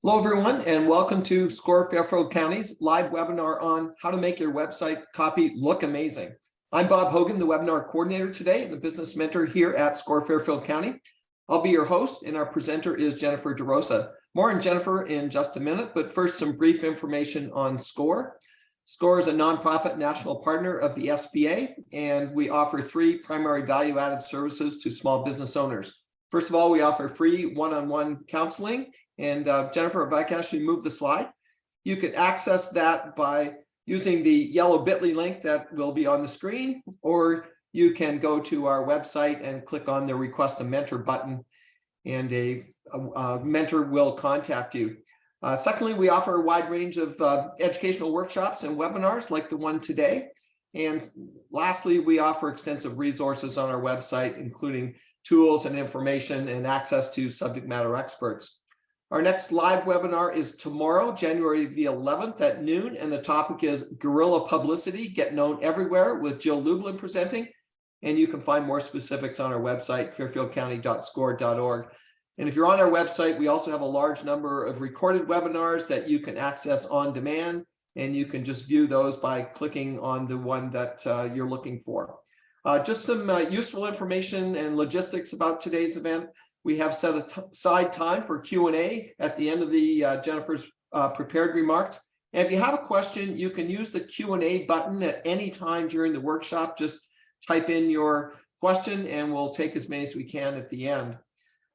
Hello, everyone, and welcome to SCORE Fairfield County's live webinar on how to make your website copy look amazing. I'm Bob Hogan, the webinar coordinator today and the business mentor here at SCORE Fairfield County. I'll be your host, and our presenter is Jennifer DeRosa. More on Jennifer in just a minute, but first, some brief information on SCORE. SCORE is a nonprofit national partner of the SBA, and we offer three primary value-added services to small business owners. First of all, we offer free one-on-one counseling. And Jennifer, if I can actually move the slide, you can access that by using the yellow bit.ly link that will be on the screen, or you can go to our website and click on the request a mentor button, and a mentor will contact you. Secondly, we offer a wide range of educational workshops and webinars like the one today. And lastly, we offer extensive resources on our website, including tools and information and access to subject matter experts. Our next live webinar is tomorrow, January the 11th at noon, and the topic is Guerrilla Publicity, Get Known Everywhere, with Jill Lublin presenting. And you can find more specifics on our website, fairfieldcounty.score.org. And if you're on our website, we also have a large number of recorded webinars that you can access on demand, and you can just view those by clicking on the one that you're looking for. Just some useful information and logistics about today's event. We have set aside time for Q&A at the end of the Jennifer's prepared remarks. And if you have a question, you can use the Q&A button at any time during the workshop. Just type in your question and we'll take as many as we can at the end.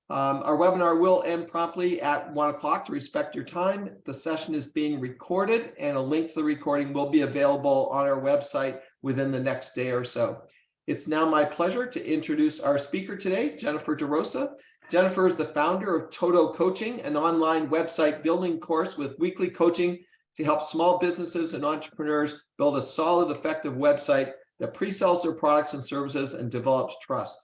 Our webinar will end promptly at 1 o'clock to respect your time. The session is being recorded, and a link to the recording will be available on our website within the next day or so. It's now my pleasure to introduce our speaker today, Jennifer DeRosa. Jennifer is the founder of Toto Coaching, an online website building course with weekly coaching to help small businesses and entrepreneurs build a solid, effective website that pre-sells their products and services and develops trust.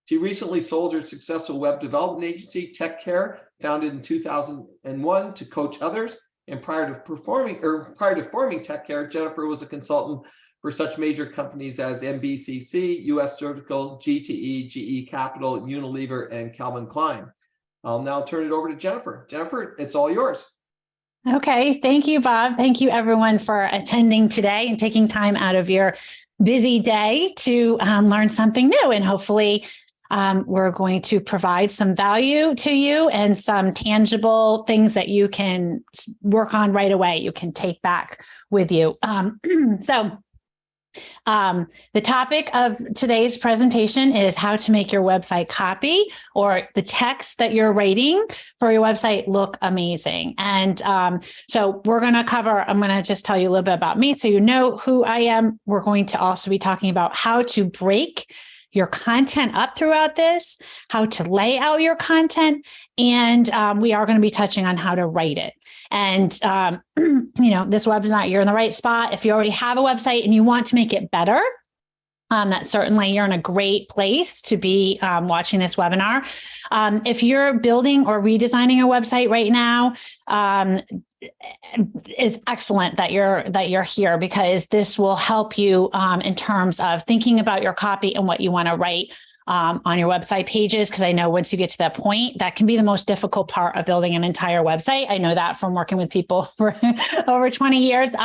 She recently sold her successful web development agency, TechCare, founded in 2001 to coach others. And prior to forming TechCare, Jennifer was a consultant for such major companies as MBCC, US Surgical, GTE, GE Capital, Unilever, and Calvin Klein. I'll now turn it over to Jennifer. Jennifer, it's all yours. Okay, thank you, Bob. Thank you, everyone, for attending today and taking time out of your busy day to learn something new. And hopefully, we're going to provide some value to you and some tangible things that you can work on right away, you can take back with you. The topic of today's presentation is how to make your website copy or the text that you're writing for your website look amazing. And so we're going to I'm going to just tell you a little bit about me so you know who I am. We're going to also be talking about how to break your content up throughout this, how to lay out your content, and we are going to be touching on how to write it. And, this webinar, you're in the right spot. If you already have a website and you want to make it better, that certainly you're in a great place to be watching this webinar. If you're building or redesigning a website right now, it's excellent that you're here, because this will help you in terms of thinking about your copy and what you want to write on your website pages. Because I know once you get to that point, that can be the most difficult part of building an entire website. I know that from working with people for over 20 years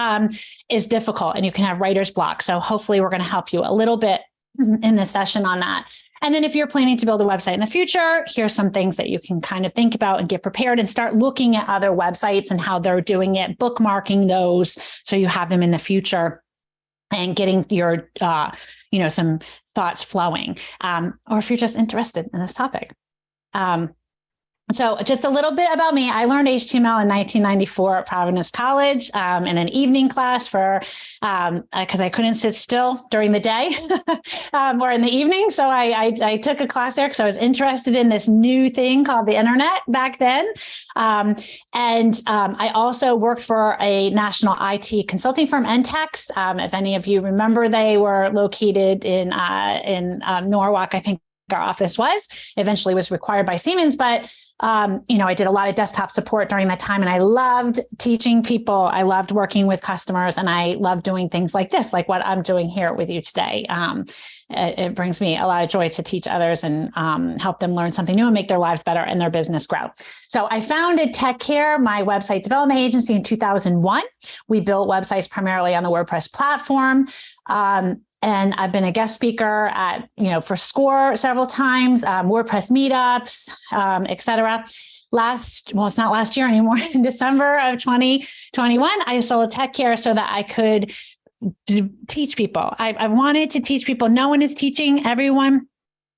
is difficult, and you can have writer's block. So hopefully we're going to help you a little bit in this session on that. And then if you're planning to build a website in the future, here's some things that you can kind of think about and get prepared and start looking at other websites and how they're doing it, bookmarking those so you have them in the future, and getting your, some thoughts flowing, or if you're just interested in this topic. So just a little bit about me. I learned HTML in 1994 at Providence College in an evening class because I couldn't sit still during the day or in the evening. So I took a class there because I was interested in this new thing called the internet back then. And I also worked for a national IT consulting firm, NTEX. If any of you remember, they were located in Norwalk, I think our office eventually was required by Siemens, but I did a lot of desktop support during that time, and I loved teaching people. I loved working with customers, and I loved doing things like this, like what I'm doing here with you today. It brings me a lot of joy to teach others and help them learn something new and make their lives better and their business grow. So I founded TechCare, my website development agency, in 2001. We built websites primarily on the WordPress platform. And I've been a guest speaker at, for SCORE several times, WordPress meetups, et cetera. It's not last year anymore. In December of 2021, I sold TechCare so that I could teach people. I wanted to teach people. No one is teaching everyone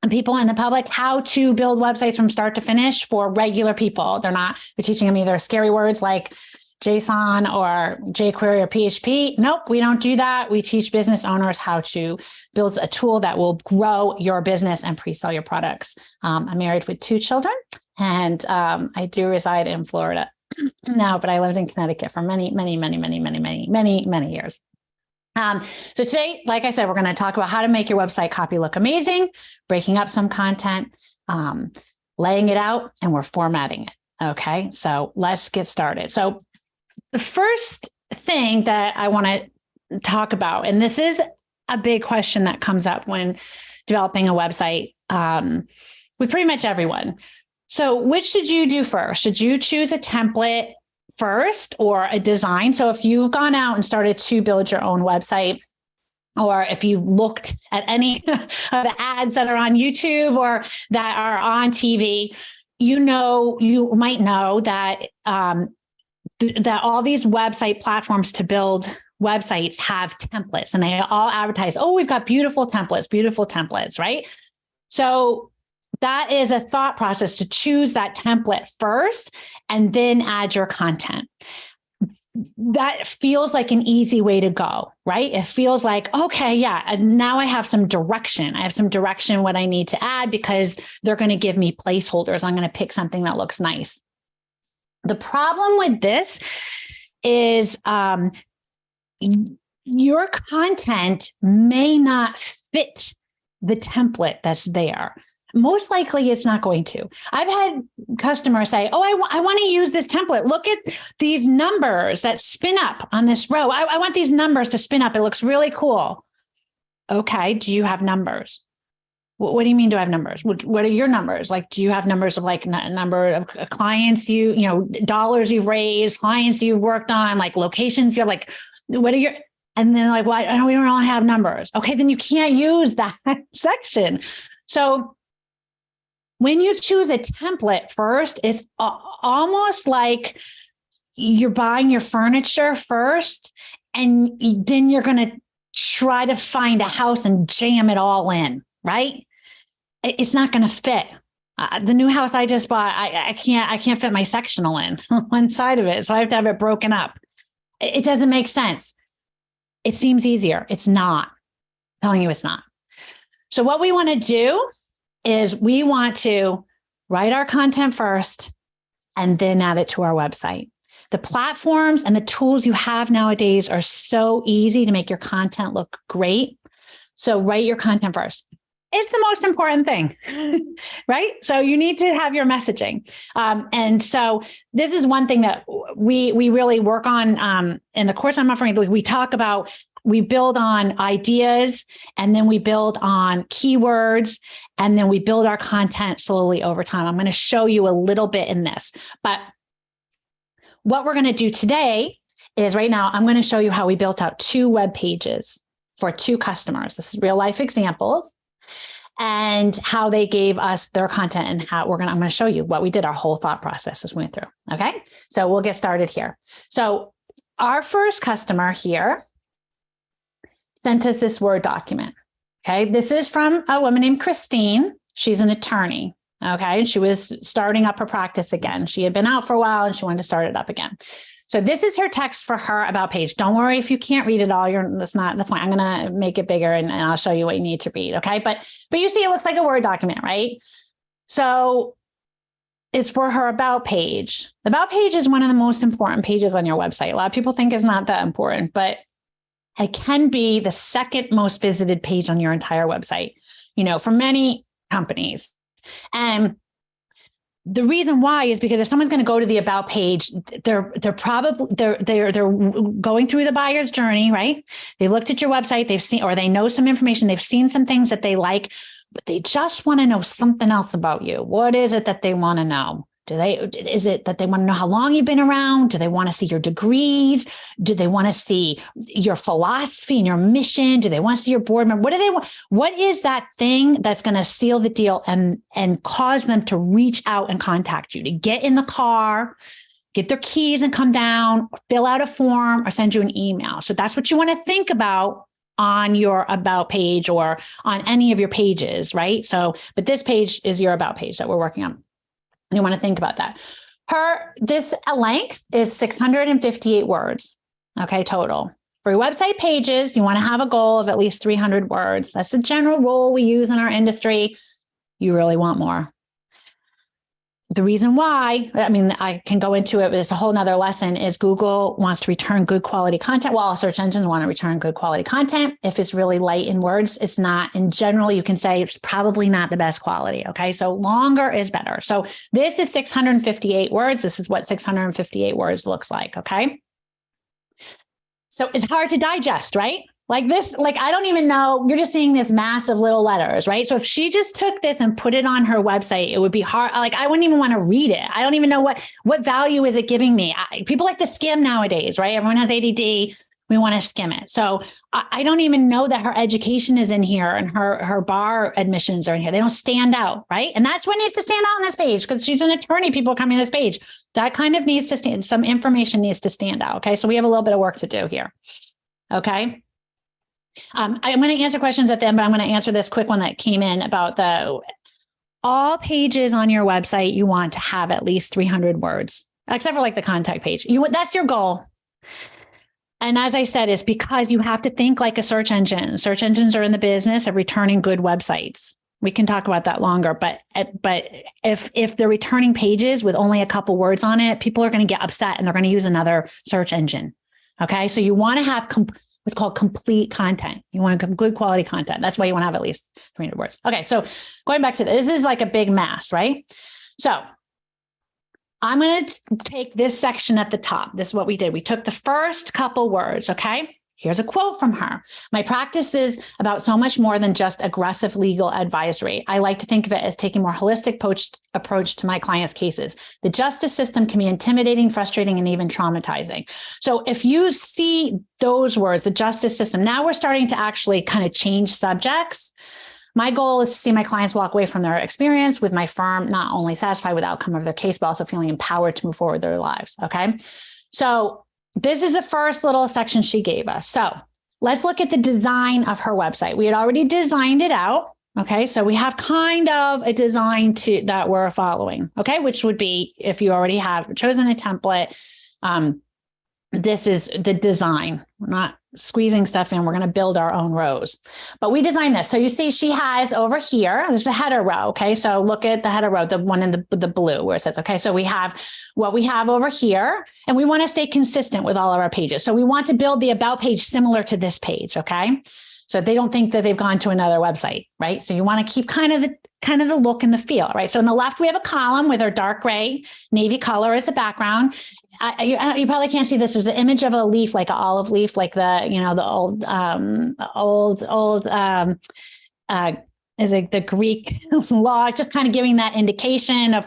and people in the public how to build websites from start to finish for regular people. They're teaching them either scary words like JSON or jQuery or PHP. Nope, we don't do that. We teach business owners how to build a tool that will grow your business and pre-sell your products. I'm married with 2 children, and I do reside in Florida now, but I lived in Connecticut for many, many, many, many, many, many, many, many years. So today, like I said, we're going to talk about how to make your website copy look amazing, breaking up some content, laying it out, and we're formatting it. Okay, so let's get started. So the first thing that I want to talk about, and this is a big question that comes up when developing a website with pretty much everyone. So which should you do first? Should you choose a template first or a design? So if you've gone out and started to build your own website, or if you looked at any of the ads that are on YouTube or that are on TV, you might know that that all these website platforms to build websites have templates, and they all advertise, oh, we've got beautiful templates, right? So that is a thought process to choose that template first and then add your content. That feels like an easy way to go, right? It feels like, okay, yeah, and now I have some direction. I have some direction what I need to add because they're going to give me placeholders. I'm going to pick something that looks nice. The problem with this is your content may not fit the template that's there. Most likely it's not going to. I've had customers say, oh, I want to use this template. Look at these numbers that spin up on this row. I want these numbers to spin up. It looks really cool. Okay, do you have numbers? What do you mean, do I have numbers? What are your numbers? Like, do you have numbers of like number of clients dollars you've raised, clients you've worked on, like locations? You're like, what are your, and then like, well, I don't even really have numbers. Okay, then you can't use that section. So when you choose a template first, it's almost like you're buying your furniture first, and then you're going to try to find a house and jam it all in, right? It's not going to fit. The new house I just bought, I can't fit my sectional in one side of it. So I have to have it broken up. It doesn't make sense. It seems easier. It's not. I'm telling you it's not. So what we want to do is we want to write our content first and then add it to our website. The platforms and the tools you have nowadays are so easy to make your content look great. So write your content first. It's the most important thing, right? So you need to have your messaging. And so this is one thing that we really work on in the course I'm offering. We talk about, we build on ideas, and then we build on keywords, and then we build our content slowly over time. I'm going to show you a little bit in this, but what we're going to do today is right now, I'm going to show you how we built out 2 web pages for 2 customers. This is real life examples, and how they gave us their content, and how I'm going to show you what we did, our whole thought process as we went through. Okay. So we'll get started here. So our first customer here sent us this Word document. Okay. This is from a woman named Christine. She's an attorney. Okay. She was starting up her practice again. She had been out for a while and she wanted to start it up again. So this is her text for her about page. Don't worry if you can't read it all. That's not the point. I'm going to make it bigger and I'll show you what you need to read. Okay. But you see, it looks like a Word document, right? So it's for her about page. The about page is one of the most important pages on your website. A lot of people think it's not that important, but it can be the second most visited page on your entire website, for many companies. And The reason why is because if someone's going to go to the about page, they're going through the buyer's journey, right? They looked at your website, they've seen, or they know some information, they've seen some things that they like, but they just want to know something else about you. What is it that they want to know? Is it that they want to know how long you've been around? Do they want to see your degrees? Do they want to see your philosophy and your mission? Do they want to see your board member? What do they want? What is that thing that's going to seal the deal and cause them to reach out and contact you, to get in the car, get their keys and come down, fill out a form, or send you an email? So that's what you want to think about on your about page or on any of your pages, right? So, but this page is your about page that we're working on. And you want to think about that. This length is 658 words, okay, total. For your website pages, you want to have a goal of at least 300 words. That's the general rule we use in our industry. You really want more. The reason why, I mean, I can go into it, but it's a whole nother lesson, is Google wants to return good quality content. Well, search engines want to return good quality content. If it's really light in words, it's not. In general, you can say it's probably not the best quality. Okay. So longer is better. So this is 658 words. This is what 658 words looks like. Okay. So it's hard to digest, right? Like this, like, I don't even know, you're just seeing this massive little letters, right? So if she just took this and put it on her website, it would be hard. Like, I wouldn't even want to read it. I don't even know what value is it giving me. People like to skim nowadays, right? Everyone has ADD. We want to skim it. So I don't even know that her education is in here and her bar admissions are in here. They don't stand out, right? And that's what needs to stand out on this page, because she's an attorney, people coming to this page. That kind of needs to stand, some information needs to stand out. Okay. So we have a little bit of work to do here. Okay. I'm going to answer questions at the end, but I'm going to answer this quick one that came in about all pages on your website. You want to have at least 300 words, except for like the contact page. That's your goal. And as I said, it's because you have to think like a search engine. Search engines are in the business of returning good websites. We can talk about that longer, but if they're returning pages with only a couple words on it, people are going to get upset and they're going to use another search engine. Okay. So you want to have what's called complete content. You want good quality content. That's why you want to have at least 300 words. Okay. So going back to this is like a big mass, right? So I'm going to take this section at the top. This is what we did. We took the first couple words. Okay. Here's a quote from her. My practice is about so much more than just aggressive legal advisory. I like to think of it as taking a more holistic approach to my clients' cases. The justice system can be intimidating, frustrating, and even traumatizing. So if you see those words, the justice system, now we're starting to actually kind of change subjects. My goal is to see my clients walk away from their experience with my firm, not only satisfied with the outcome of their case, but also feeling empowered to move forward with their lives. Okay. So this is the first little section she gave us. So let's look at the design of her website. We had already designed it out. Okay. So we have kind of a design that we're following. Okay. Which would be, if you already have chosen a template, this is the design. We're not squeezing stuff in. We're going to build our own rows, but we designed this. So you see she has over here, there's a header row. Okay. So look at the header row, the one in the blue where it says, okay, so we have what we have over here, and we want to stay consistent with all of our pages. So we want to build the about page similar to this page. Okay. So they don't think that they've gone to another website, right? So you want to keep kind of the look and the feel, right? So on the left, we have a column with our dark gray, navy color as a background. You probably can't see this. There's an image of a leaf, like an olive leaf, like the the Greek law, just kind of giving that indication of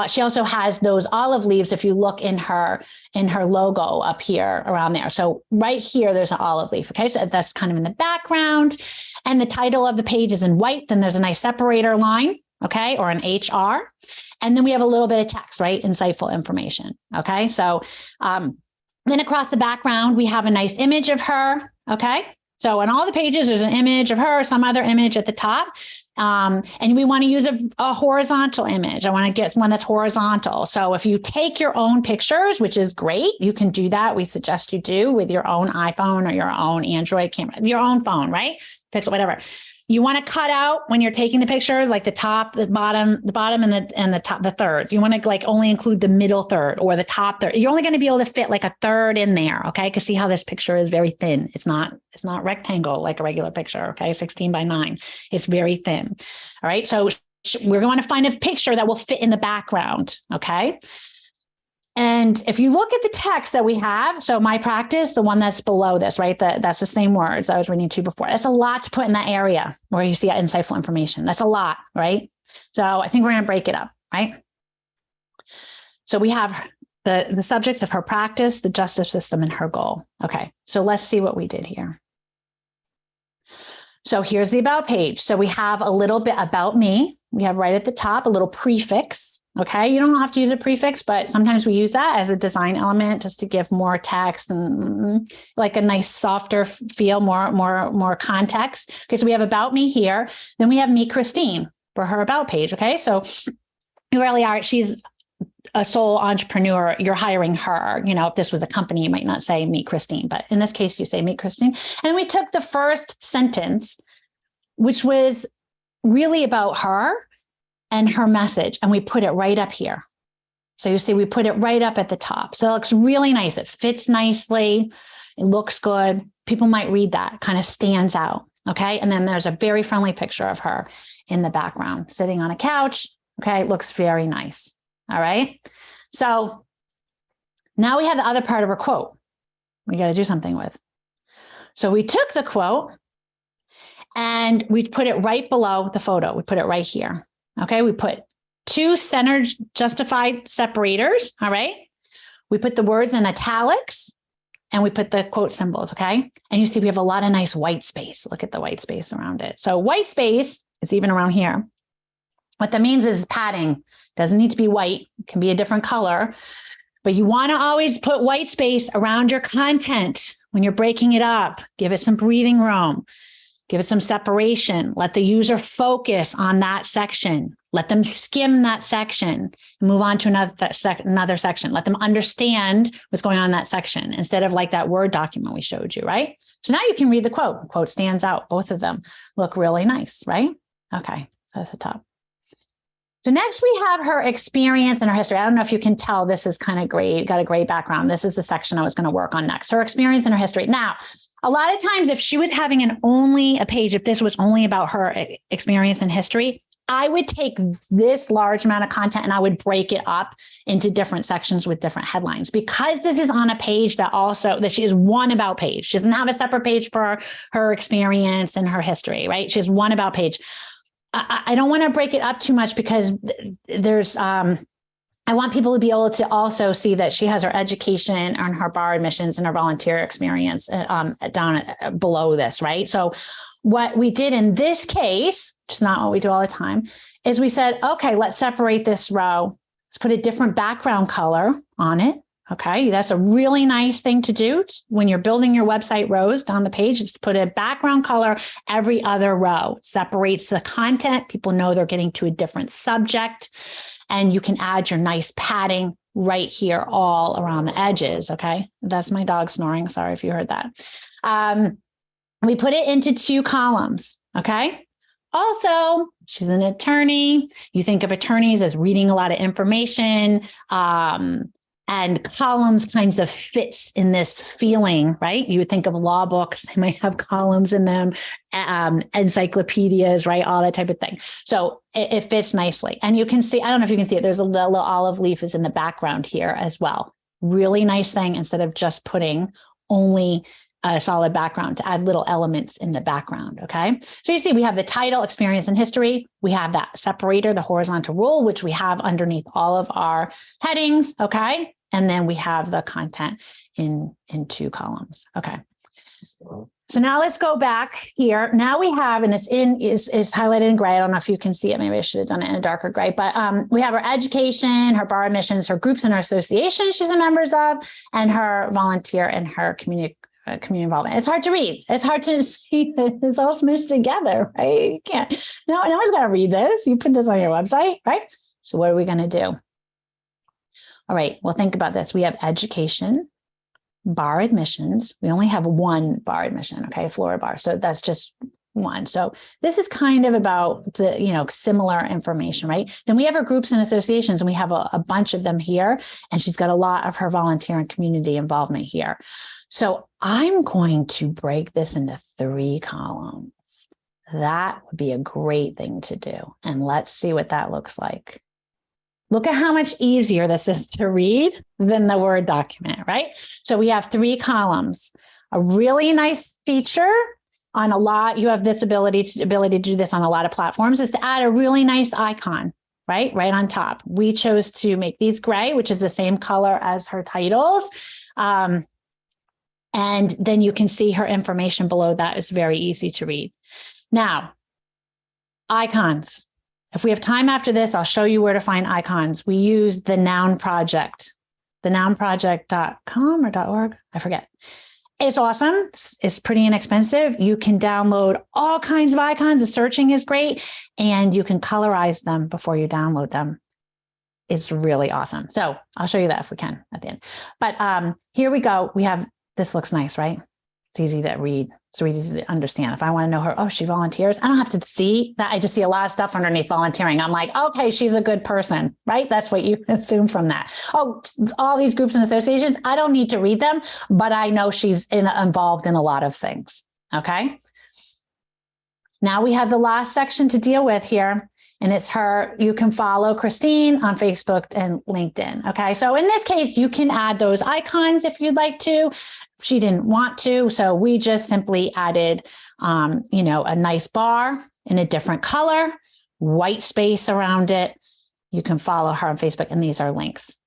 she also has those olive leaves. If you look in her logo up here around there. So right here, there's an olive leaf. Okay. So that's kind of in the background, and the title of the page is in white. Then there's a nice separator line. Okay. Or an HR. And then we have a little bit of text, right? Insightful information. Okay. So, then across the background, we have a nice image of her. Okay. So on all the pages, there's an image of her, some other image at the top. And we want to use a horizontal image. I want to get one that's horizontal. So if you take your own pictures, which is great, you can do that. We suggest you do with your own iPhone or your own Android camera, your own phone, right? Pixel, whatever. You want to cut out when you're taking the picture, like the top, the bottom, and the top, the thirds. You want to only include the middle third or the top third. You're only going to be able to fit like a third in there. Okay. Because see how this picture is very thin. It's not rectangle like a regular picture. Okay. 16 by 9. It's very thin. All right. So we're going to find a picture that will fit in the background. Okay. And if you look at the text that we have, so my practice, the one that's below this, right? That's the same words I was reading to you before. That's a lot to put in that area where you see that insightful information. That's a lot, right? So I think we're going to break it up, right? So we have the subjects of her practice, the justice system, and her goal. Okay, so let's see what we did here. So here's the about page. So we have a little bit about me. We have right at the top a little prefix. Okay, you don't have to use a prefix, but sometimes we use that as a design element just to give more text and like a nice softer feel, more context. Okay, so we have about me here. Then we have Meet Christine for her about page. Okay, so you really are. She's a sole entrepreneur. You're hiring her. You know, if this was a company, you might not say Meet Christine, but in this case, you say Meet Christine. And we took the first sentence, which was really about her and her message, and we put it right up here. So you see, we put it right up at the top. So it looks really nice. It fits nicely. It looks good. People might read that, kind of stands out. Okay. And then there's a very friendly picture of her in the background, sitting on a couch. Okay. It looks very nice. All right. So now we have the other part of her quote we got to do something with. So we took the quote and we put it right below the photo. We put it right here. Okay, we put two centered justified separators. All right. We put the words in italics and we put the quote symbols. Okay. And you see, we have a lot of nice white space. Look at the white space around it. So white space is even around here. What that means is padding. Doesn't need to be white. It can be a different color, but you want to always put white space around your content when you're breaking it up. Give it some breathing room. Give it some separation. Let the user focus on that section. Let them skim that section and move on to another section. Let them understand what's going on in that section instead of like that Word document we showed you, right? So now you can read the quote. The quote stands out. Both of them look really nice, right? Okay, so that's the top. So next we have her experience and her history. I don't know if you can tell this is kind of great, got a great background. This is the section I was going to work on next. Her experience and her history. Now, a lot of times if she was having a page, if this was only about her experience and history, I would take this large amount of content and I would break it up into different sections with different headlines, because this is on a page that she is one about page. She doesn't have a separate page for her experience and her history, right? She has one about page. I don't want to break it up too much because there's, I want people to be able to also see that she has her education and her bar admissions and her volunteer experience down below this, right? So what we did in this case, which is not what we do all the time, is we said, okay, let's separate this row. Let's put a different background color on it. Okay, that's a really nice thing to do when you're building your website rows down the page. Just put a background color every other row. Separates the content. People know they're getting to a different subject. And you can add your nice padding right here all around the edges. Okay, that's my dog snoring. Sorry if you heard that. We put it into 2 columns. Okay. Also, she's an attorney. You think of attorneys as reading a lot of information, and columns kinds of fits in this feeling, right? You would think of law books, they might have columns in them, encyclopedias, right? All that type of thing. So it fits nicely. And you can see, I don't know if you can see it, there's a little olive leaf is in the background here as well. Really nice thing instead of just putting only a solid background to add little elements in the background. Okay. So you see, we have the title, experience, and history. We have that separator, the horizontal rule, which we have underneath all of our headings. Okay. And then we have the content in 2 columns. Okay. So now let's go back here. Now we have, and it's is highlighted in gray. I don't know if you can see it. Maybe I should have done it in a darker gray, but we have her education, her bar admissions, her groups and her associations she's a member of, and her volunteer and her community involvement. It's hard to read. It's hard to see. It's all smushed together, right? You can't. No one's going to read this. You put this on your website, right? So what are we going to do? All right. Well, think about this. We have education, bar admissions. We only have 1 bar admission. Okay. Florida bar. So that's just 1. So this is kind of about the, similar information, right? Then we have her groups and associations, and we have a bunch of them here. And she's got a lot of her volunteer and community involvement here. So I'm going to break this into 3 columns. That would be a great thing to do. And let's see what that looks like. Look at how much easier this is to read than the Word document, right? So we have 3 columns. A really nice feature on a lot, you have this ability to do this on a lot of platforms, is to add a really nice icon, right on top. We chose to make these gray, which is the same color as her titles. And then you can see her information below that is very easy to read. Now, icons. If we have time after this, I'll show you where to find icons. We use the Noun Project, thenounproject.com or .org, I forget. It's awesome. It's pretty inexpensive. You can download all kinds of icons. The searching is great, and you can colorize them before you download them. It's really awesome. So I'll show you that if we can at the end. But here we go. We have, this looks nice, right? It's easy to read. It's easy to understand. If I want to know her, oh, she volunteers. I don't have to see that. I just see a lot of stuff underneath volunteering. I'm like, okay, she's a good person, right? That's what you assume from that. Oh, all these groups and associations, I don't need to read them, but I know she's involved in a lot of things. Okay. Now we have the last section to deal with here. And it's her. You can follow Christine on Facebook and LinkedIn. Okay. So in this case, you can add those icons if you'd like to. She didn't want to. So we just simply added, a nice bar in a different color, white space around it. You can follow her on Facebook, and these are links.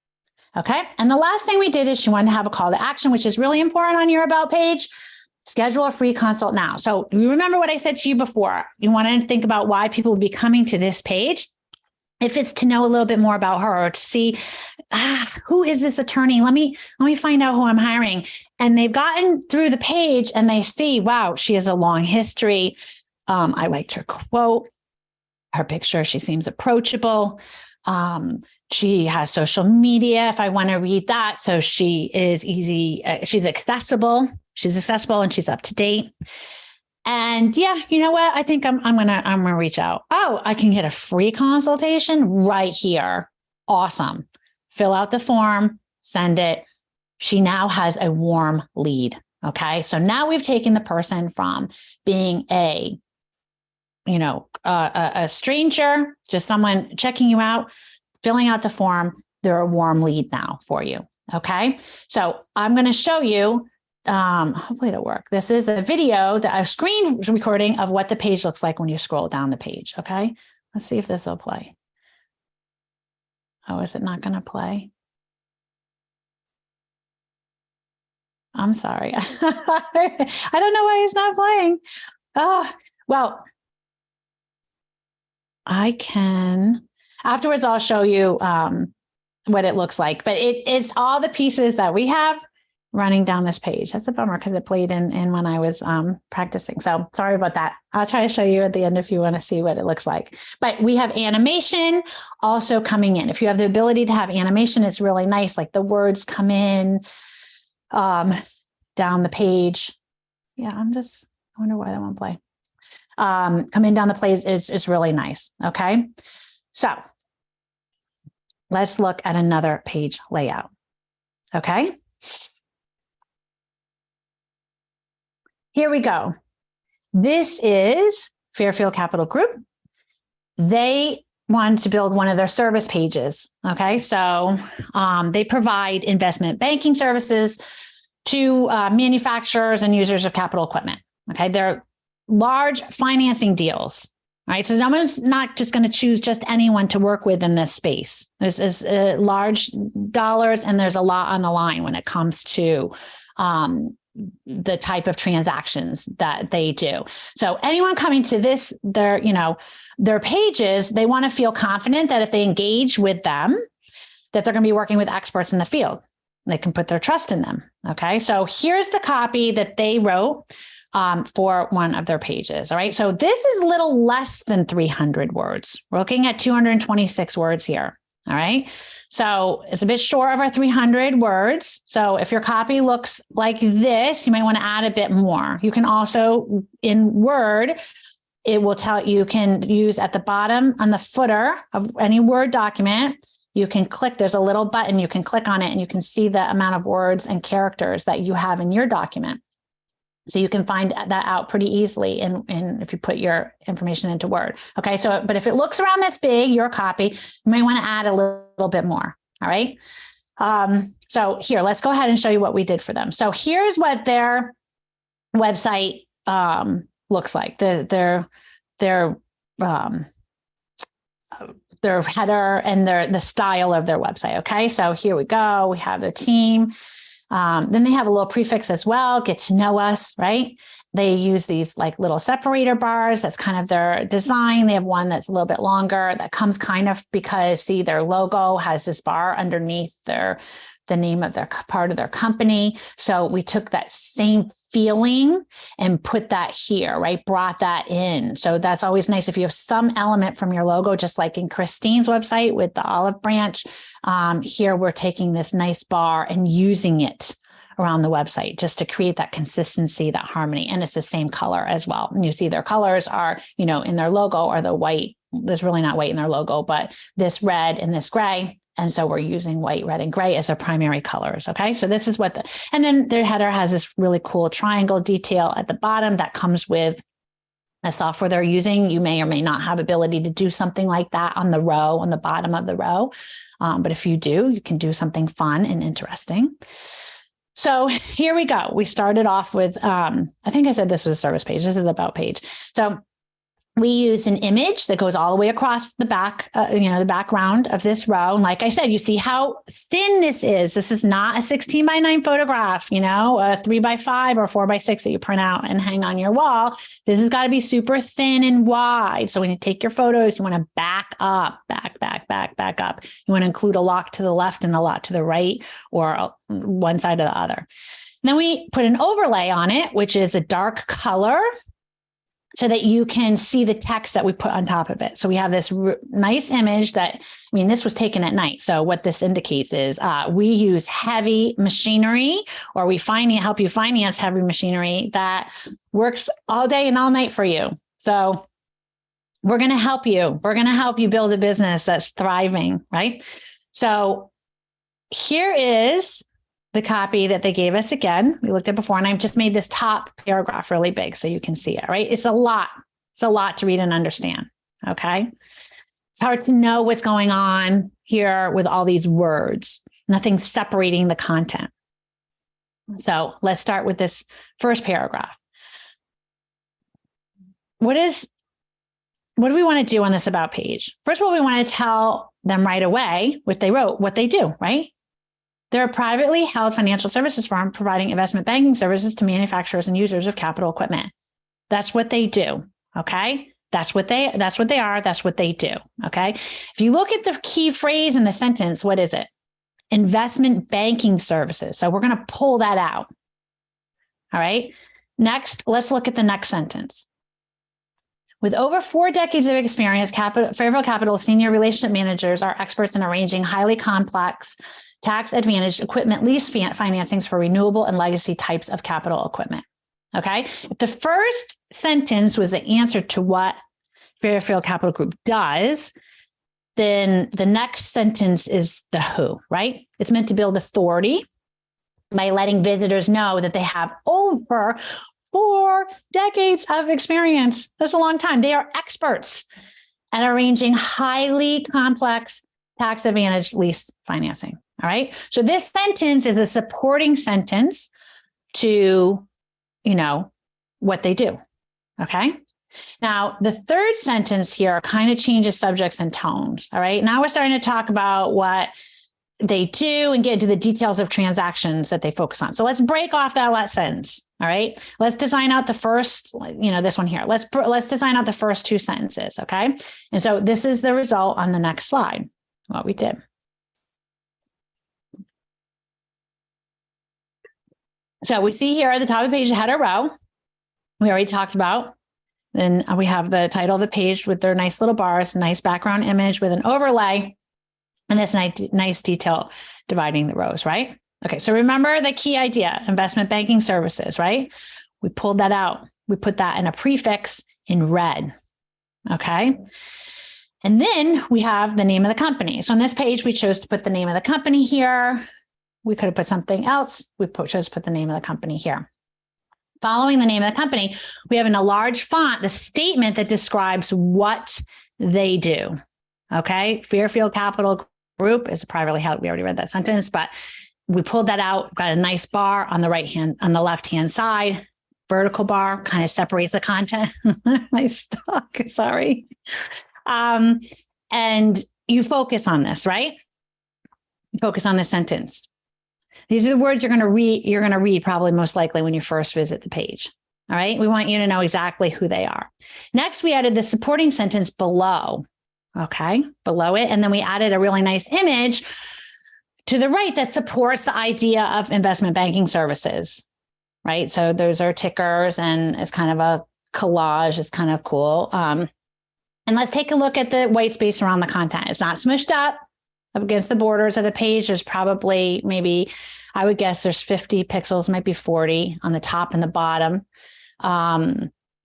Okay. And the last thing we did is she wanted to have a call to action, which is really important on your About page. Schedule a free consult now. So you remember what I said to you before. You want to think about why people will be coming to this page. If it's to know a little bit more about her, or to see who is this attorney? Let me find out who I'm hiring. And they've gotten through the page and they see, wow, she has a long history. I liked her quote, her picture. She seems approachable. She has social media if I want to read that. So she is easy. She's accessible. She's accessible and she's up to date. And yeah, you know what? I think I'm gonna reach out. Oh, I can get a free consultation right here. Awesome. Fill out the form, send it. She now has a warm lead. Okay. So now we've taken the person from being a stranger, just someone checking you out, filling out the form. They're a warm lead now for you. Okay. So I'm going to show you, hopefully it'll work. This is a video, a screen recording of what the page looks like when you scroll down the page. Okay. Let's see if this will play. Oh, is it not going to play? I'm sorry. I don't know why it's not playing. Oh, well, I can, afterwards, I'll show you what it looks like, but it's all the pieces that we have running down this page. That's a bummer because it played in when I was practicing. So sorry about that. I'll try to show you at the end if you want to see what it looks like. But we have animation also coming in. If you have the ability to have animation, it's really nice. Like the words come in down the page. Yeah, I wonder why that won't play. Coming down the page is really nice. Okay. So let's look at another page layout. Okay. Here we go. This is Fairfield Capital Group. They wanted to build one of their service pages. Okay. So they provide investment banking services to manufacturers and users of capital equipment. Okay. They're large financing deals, right? So someone's not just going to choose just anyone to work with in this space. There's large dollars, and there's a lot on the line when it comes to the type of transactions that they do. So anyone coming to their pages, they want to feel confident that if they engage with them, that they're going to be working with experts in the field. They can put their trust in them. Okay. So here's the copy that they wrote for one of their pages. All right. So this is a little less than 300 words. We're looking at 226 words here. All right. So it's a bit short of our 300 words. So if your copy looks like this, you might want to add a bit more. You can also, in Word, it will tell you can use at the bottom on the footer of any Word document. You can click, there's a little button, you can click on it and you can see the amount of words and characters that you have in your document. So you can find that out pretty easily in if you put your information into Word. Okay, so, but if it looks around this big, your copy, you may want to add a little bit more. All right. So here, let's go ahead and show you what we did for them. So here's what their website looks like. Their header and the style of their website. Okay, so here we go. We have their team. Then they have a little prefix as well, get to know us, right? They use these like little separator bars. That's kind of their design. They have one that's a little bit longer that comes kind of because, see, their logo has this bar underneath the name of their part of their company. So we took that same feeling and put that here, right? Brought that in. So that's always nice if you have some element from your logo, just like in Christine's website with the olive branch. Here we're taking this nice bar and using it around the website just to create that consistency, that harmony. And it's the same color as well. And you see their colors are, in their logo are the white. There's really not white in their logo, but this red and this gray. And so we're using white, red, and gray as their primary colors. Okay. So this is and then their header has this really cool triangle detail at the bottom that comes with a software they're using. You may or may not have ability to do something like that on the bottom of the row. But if you do, you can do something fun and interesting. So here we go. We started off with, I think I said this was a service page. This is the about page. So we use an image that goes all the way across the back, the background of this row. And like I said, you see how thin this is. This is not a 16:9 photograph, a 3:5 or 4:6 that you print out and hang on your wall. This has got to be super thin and wide. So when you take your photos, you want to back up, back up. You want to include a lock to the left and a lock to the right, or one side or the other. And then we put an overlay on it, which is a dark color, so that you can see the text that we put on top of it. So we have this nice image this was taken at night. So what this indicates is we use heavy machinery, or we help you finance heavy machinery that works all day and all night for you. So we're going to help you. We're going to help you build a business that's thriving, right? So here is the copy that they gave us. Again, we looked at before, and I've just made this top paragraph really big so you can see it, right? It's a lot. It's a lot to read and understand, okay? It's hard to know what's going on here with all these words. Nothing's separating the content. So let's start with this first paragraph. What do we want to do on this about page? First of all, we want to tell them right away what they wrote, what they do, right? They're a privately held financial services firm providing investment banking services to manufacturers and users of capital equipment. That's what they do. Okay. That's what they are. That's what they do. Okay. If you look at the key phrase in the sentence, what is it? Investment banking services. So we're going to pull that out. All right. Next, let's look at the next sentence. With over 4 decades of experience, Fairfield Capital senior relationship managers are experts in arranging highly complex tax-advantaged equipment lease financings for renewable and legacy types of capital equipment. Okay. If the first sentence was the answer to what Fairfield Capital Group does, then the next sentence is the who, right? It's meant to build authority by letting visitors know that they have over 4 decades of experience. That's a long time. They are experts at arranging highly complex tax-advantaged lease financing. All right. So this sentence is a supporting sentence to, what they do. Okay. Now, the third sentence here kind of changes subjects and tones. All right. Now we're starting to talk about what they do and get into the details of transactions that they focus on. So let's break off that last sentence. All right. Let's design out the first, this one here. Let's design out the first 2 sentences. Okay. And so this is the result on the next slide, what we did. So we see here at the top of the page, the header row, we already talked about. Then we have the title of the page with their nice little bars, nice background image with an overlay, and this nice detail dividing the rows, right? Okay, so remember the key idea, investment banking services, right? We pulled that out. We put that in a prefix in red, okay? And then we have the name of the company. So on this page, we chose to put the name of the company here. We could have put something else. We chose to put the name of the company here. Following the name of the company, we have in a large font the statement that describes what they do. Okay. Fairfield Capital Group is a privately held. We already read that sentence, but we pulled that out, got a nice bar on the left-hand side, vertical bar kind of separates the content. My stuck, sorry. And you focus on this, right? Focus on the sentence. These are the words you're going to read probably most likely when you first visit the page. All right. We want you to know exactly who they are. Next, we added the supporting sentence below. Okay. Below it. And then we added a really nice image to the right that supports the idea of investment banking services. Right. So those are tickers and it's kind of a collage. It's kind of cool. And let's take a look at the white space around the content. It's not smushed up against the borders of the page. There's probably maybe, I would guess there's 50 pixels, might be 40 on the top and the bottom,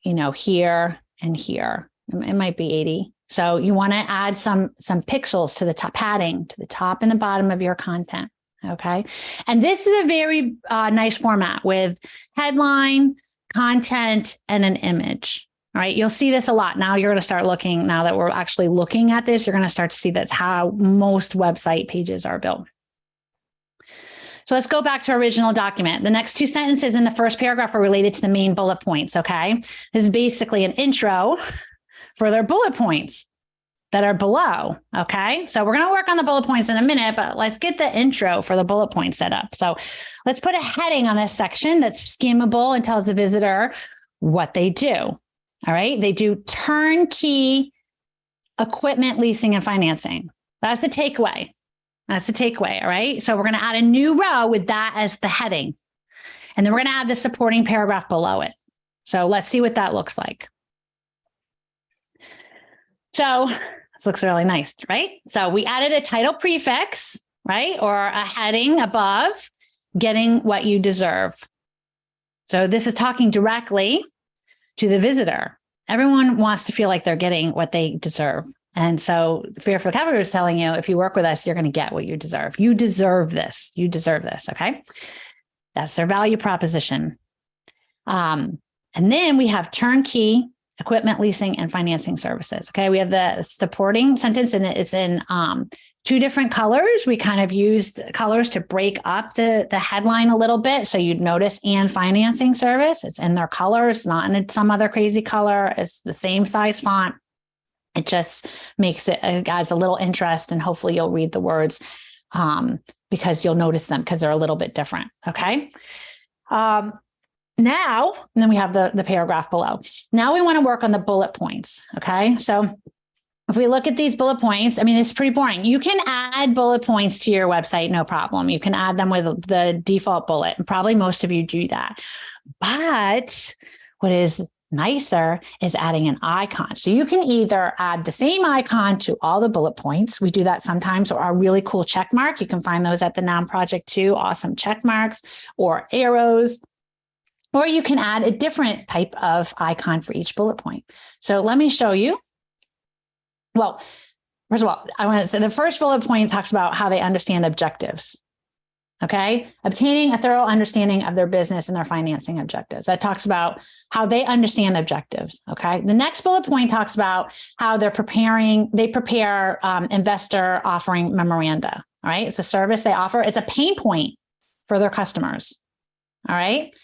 here and here. It might be 80. So you want to add some pixels to the top, padding to the top and the bottom of your content. Okay. And this is a very nice format with headline, content, and an image. All right. You'll see this a lot. Now you're going to start looking, now that we're actually looking at this, you're going to start to see that's how most website pages are built. So let's go back to our original document. The next two sentences in the first paragraph are related to the main bullet points. Okay. This is basically an intro for their bullet points that are below. Okay. So we're going to work on the bullet points in a minute, but let's get the intro for the bullet point set up. So let's put a heading on this section that's skimmable and tells the visitor what they do. All right. They do turnkey equipment leasing and financing. That's the takeaway. That's the takeaway. All right. So we're going to add a new row with that as the heading. And then we're going to add the supporting paragraph below it. So let's see what that looks like. So this looks really nice, right? So we added a title prefix, right? Or a heading above, getting what you deserve. So this is talking directly to the visitor. Everyone wants to feel like they're getting what they deserve. And so Fairfield Capital is telling you, if you work with us, you're going to get what you deserve. You deserve this. You deserve this. Okay. That's their value proposition. And then we have turnkey equipment leasing and financing services. Okay. We have the supporting sentence and it's in two different colors. We kind of used colors to break up the headline a little bit. So you'd notice and financing service. It's in their colors, not in some other crazy color. It's the same size font. It just makes it adds a little interest and hopefully you'll read the words because you'll notice them because they're a little bit different. Okay. Now, and then we have the paragraph below. Now we want to work on the bullet points. Okay. So if we look at these bullet points, I mean, it's pretty boring. You can add bullet points to your website, no problem. You can add them with the default bullet, and probably most of you do that. But what is nicer is adding an icon. So you can either add the same icon to all the bullet points. We do that sometimes, or a really cool check mark. You can find those at the Noun Project too. Awesome check marks or arrows. Or you can add a different type of icon for each bullet point. So let me show you. Well, first of all, I want to say the first bullet point talks about how they understand objectives. Okay. Obtaining a thorough understanding of their business and their financing objectives. That talks about how they understand objectives. Okay. The next bullet point talks about how they prepare investor offering memoranda. All right. It's a service they offer. It's a pain point for their customers. All right.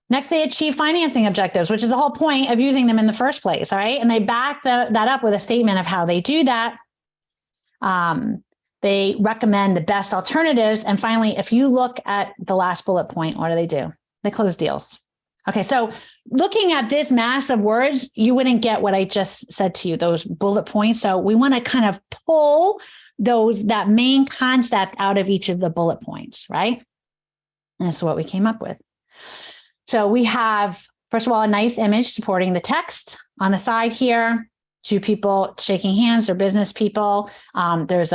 Next, they achieve financing objectives, which is the whole point of using them in the first place. All right. And they back that up with a statement of how they do that. They recommend the best alternatives. And finally, if you look at the last bullet point, what do? They close deals. Okay. So looking at this mass of words, you wouldn't get what I just said to you, those bullet points. So we want to kind of pull that main concept out of each of the bullet points, right? And that's what we came up with. So we have, first of all, a nice image supporting the text on the side here, two people shaking hands, they're business people. There's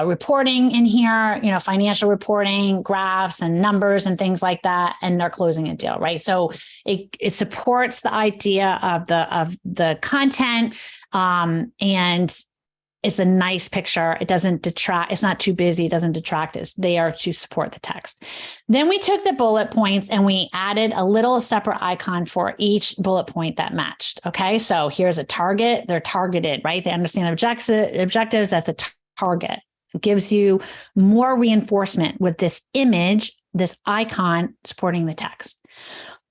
reporting in here, financial reporting, graphs and numbers and things like that. And they're closing a deal, right? So it supports the idea of the content and It's a nice picture. It doesn't detract. It's not too busy. It doesn't detract. It's there to support the text. Then we took the bullet points and we added a little separate icon for each bullet point that matched. Okay. So here's a target. They're targeted, right? They understand objectives. That's a target. It gives you more reinforcement with this image, this icon supporting the text.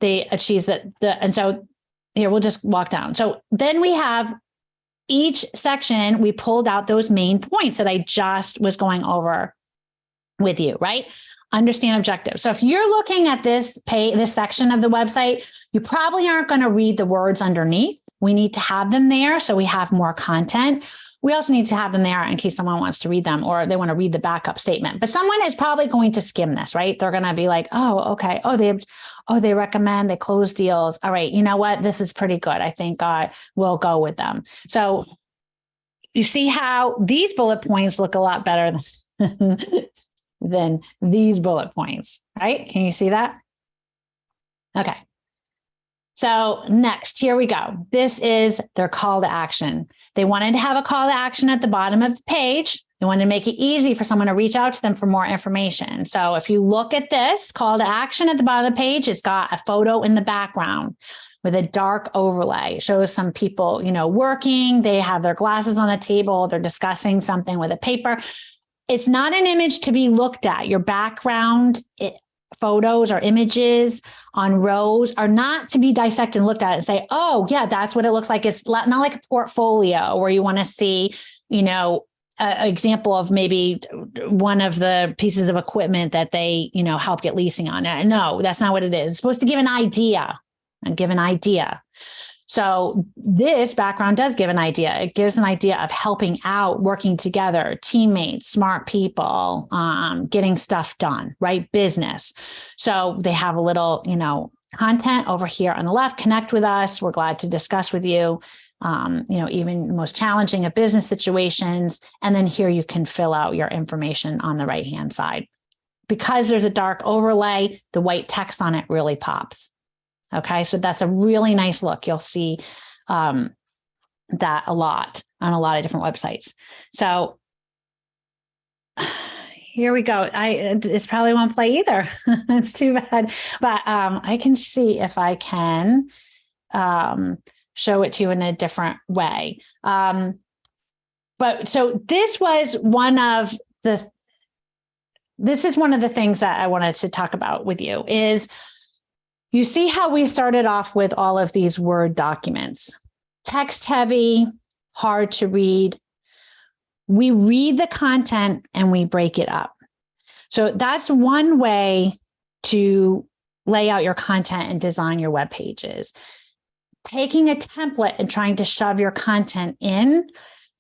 They achieve that. And so here, we'll just walk down. So then we have each section, we pulled out those main points that I just was going over with you, right? Understand objectives. So if you're looking at this section of the website, you probably aren't going to read the words underneath. We need to have them there so we have more content. We also need to have them there in case someone wants to read them or they want to read the backup statement. But someone is probably going to skim this, right? They're going to be like, oh, okay. They recommend, they close deals. All right. You know what? This is pretty good. I think we'll go with them. So you see how these bullet points look a lot better than these bullet points, right? Can you see that? Okay. So next, here we go. This is their call to action. They wanted to have a call to action at the bottom of the page. They wanted to make it easy for someone to reach out to them for more information. So if you look at this call to action at the bottom of the page, it's got a photo in the background with a dark overlay. It shows some people, working. They have their glasses on the table. They're discussing something with a paper. It's not an image to be looked at. Your background photos or images on rows are not to be dissected and looked at and say, oh, yeah, that's what it looks like. It's not like a portfolio where you want to see, an example of maybe one of the pieces of equipment that they, help get leasing on. No, that's not what it is. It's supposed to give an idea and give an idea. So this background does give an idea. It gives an idea of helping out, working together, teammates, smart people, getting stuff done, right? Business. So they have a little, content over here on the left. Connect with us. We're glad to discuss with you, even the most challenging of business situations. And then here you can fill out your information on the right-hand side. Because there's a dark overlay, the white text on it really pops. Okay, so that's a really nice look. You'll see that a lot on a lot of different websites. So here we go. It's probably won't play either. It's too bad. But I can see if I can show it to you in a different way. But so this is one of the things that I wanted to talk about with you is, you see how we started off with all of these Word documents, text heavy, hard to read. We read the content and we break it up. So that's one way to lay out your content and design your web pages. Taking a template and trying to shove your content in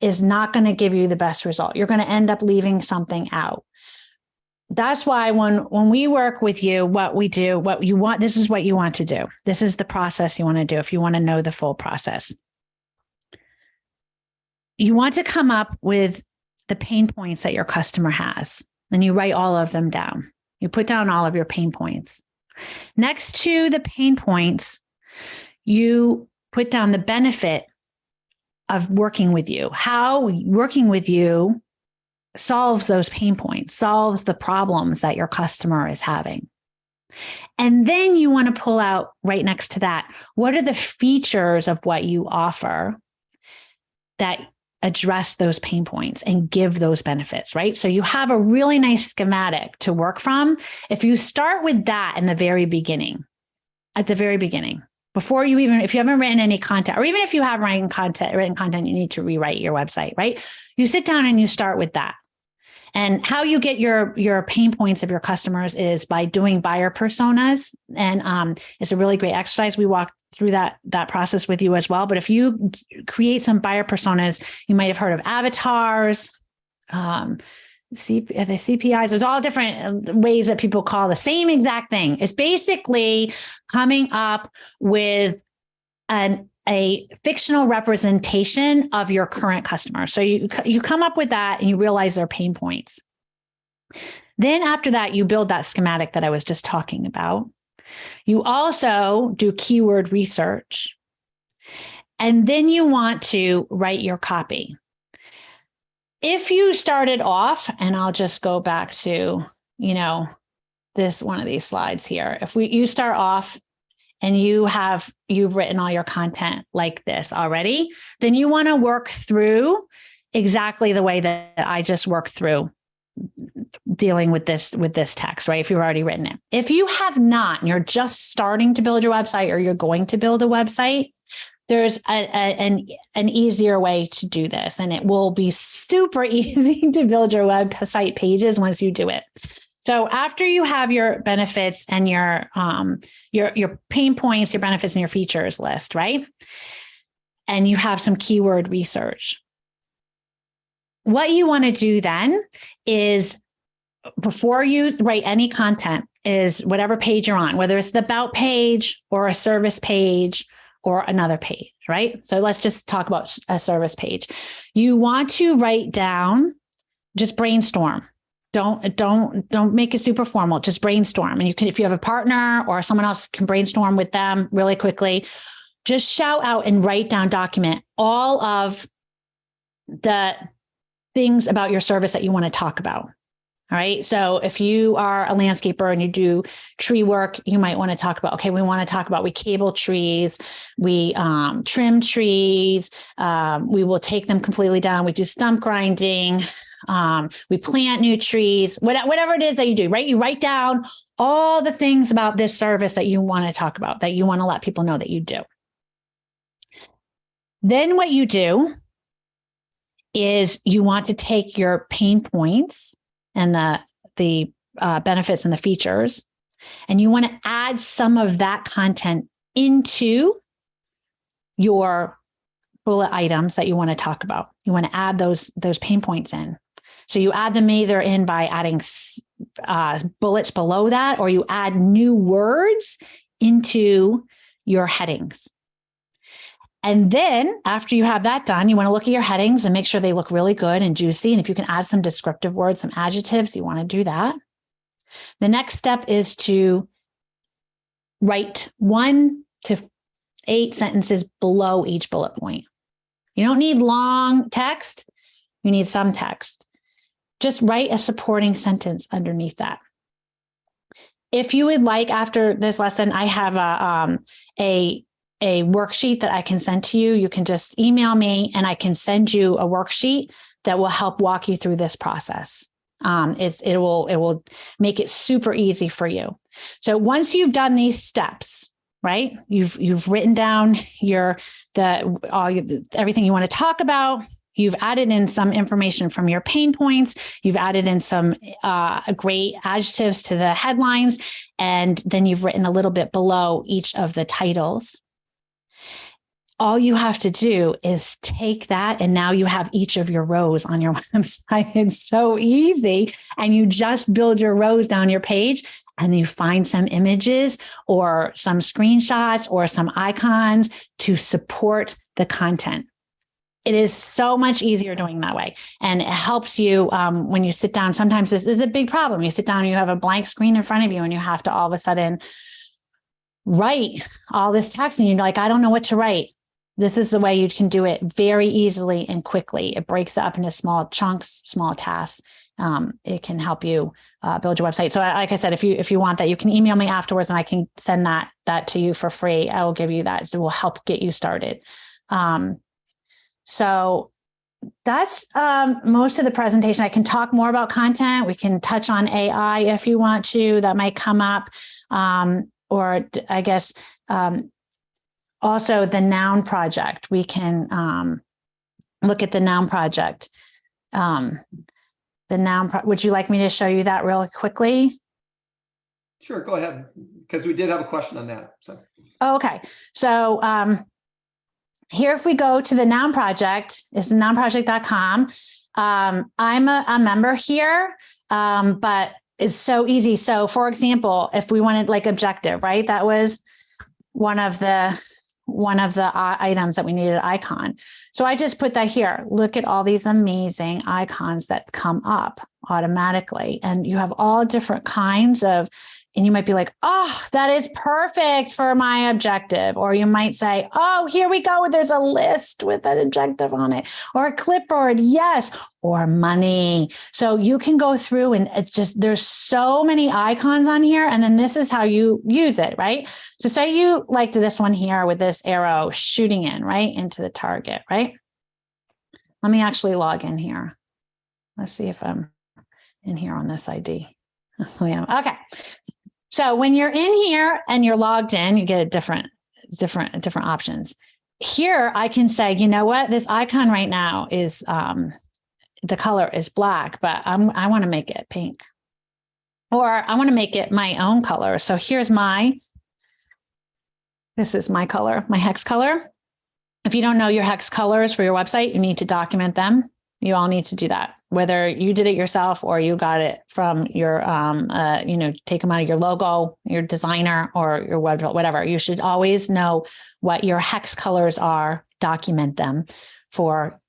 is not going to give you the best result. You're going to end up leaving something out. That's why when we work with you, what we do, what you want, this is what you want to do. This is the process you want to do if you want to know the full process. You want to come up with the pain points that your customer has. Then you write all of them down. You put down all of your pain points. Next to the pain points, you put down the benefit of working with you, how working with you solves those pain points, solves the problems that your customer is having. And then you want to pull out right next to that, what are the features of what you offer that address those pain points and give those benefits, right? So you have a really nice schematic to work from. If you start with that in the very beginning, before you even, if you haven't written any content, or even if you have written content, you need to rewrite your website, right? You sit down and you start with that. And how you get your pain points of your customers is by doing buyer personas. And it's a really great exercise. We walked through that process with you as well. But if you create some buyer personas, you might have heard of avatars, the CPIs. There's all different ways that people call the same exact thing. It's basically coming up with a fictional representation of your current customer. So you come up with that and you realize their pain points. Then after that, you build that schematic that I was just talking about. You also do keyword research. And then you want to write your copy. if you started off, and I'll just go back to, this one of these slides here. If you start off and you've written all your content like this already, then you want to work through exactly the way that I just worked through dealing with this text, right? If you've already written it. If you have not, and you're just starting to build your website, or you're going to build a website, there's an easier way to do this, and it will be super easy to build your website pages once you do it. So after you have your benefits and your pain points, your benefits and your features list, right? And you have some keyword research. What you want to do then is, before you write any content, is whatever page you're on, whether it's the about page or a service page or another page, right? So let's just talk about a service page. You want to write down, just brainstorm. Don't make it super formal. Just brainstorm. And you can, if you have a partner or someone else, can brainstorm with them really quickly. Just shout out and write down, document all of the things about your service that you want to talk about. All right. So if you are a landscaper and you do tree work, you might want to talk about, okay, we want to talk about, we cable trees, we trim trees, we will take them completely down. We do stump grinding. We plant new trees, whatever it is that you do, right? You write down all the things about this service that you want to talk about, that you want to let people know that you do. Then what you do is you want to take your pain points and the benefits and the features, and you want to add some of that content into your bullet items that you want to talk about. You want to add those pain points in. So you add them either in by adding bullets below that, or you add new words into your headings. And then after you have that done, you want to look at your headings and make sure they look really good and juicy. And if you can add some descriptive words, some adjectives, you want to do that. The next step is to write 1 to 8 sentences below each bullet point. You don't need long text. You need some text. Just write a supporting sentence underneath that. If you would like, after this lesson, I have a worksheet that I can send to you. You can just email me and I can send you a worksheet that will help walk you through this process. It will make it super easy for you. So once you've done these steps, right? You've written down everything you want to talk about. You've added in some information from your pain points. You've added in some great adjectives to the headlines, and then you've written a little bit below each of the titles. All you have to do is take that, and now you have each of your rows on your website. It's so easy. And you just build your rows down your page, and you find some images or some screenshots or some icons to support the content. It is so much easier doing that way. And it helps you when you sit down. Sometimes this is a big problem. You sit down and you have a blank screen in front of you and you have to all of a sudden write all this text and you're like, I don't know what to write. This is the way you can do it very easily and quickly. It breaks it up into small chunks, small tasks. It can help you build your website. So like I said, if you want that, you can email me afterwards and I can send that to you for free. I will give you that. So it will help get you started. So that's most of the presentation. I can talk more about content. We can touch on AI if you want to. That might come up. Or I guess also the noun project. We can look at the noun project. Would you like me to show you that really quickly? Sure, go ahead, because we did have a question on that. So. Oh, okay. So here, if we go to the noun project, it's nounproject.com. I'm a member here, but it's so easy. So for example, if we wanted like objective, right? That was one of the items that we needed an icon. So I just put that here. Look at all these amazing icons that come up automatically. And you have all different kinds of, and you might be like, oh, that is perfect for my objective. Or you might say, oh, here we go. There's a list with that objective on it, or a clipboard. Yes. Or money. So you can go through and it's just, there's so many icons on here. And then this is how you use it, right? So say you liked this one here with this arrow shooting in, right, into the target, right? Let me actually log in here. Let's see if I'm in here on this ID. I am. Okay. So when you're in here and you're logged in, you get different options. Here, I can say, you know what, this icon right now is, the color is black, but I want to make it pink, or I want to make it my own color. So here's this is my color, my hex color. If you don't know your hex colors for your website, you need to document them. You all need to do that, whether you did it yourself or you got it from your, take them out of your logo, your designer, or your web, whatever. You should always know what your hex colors are, document them for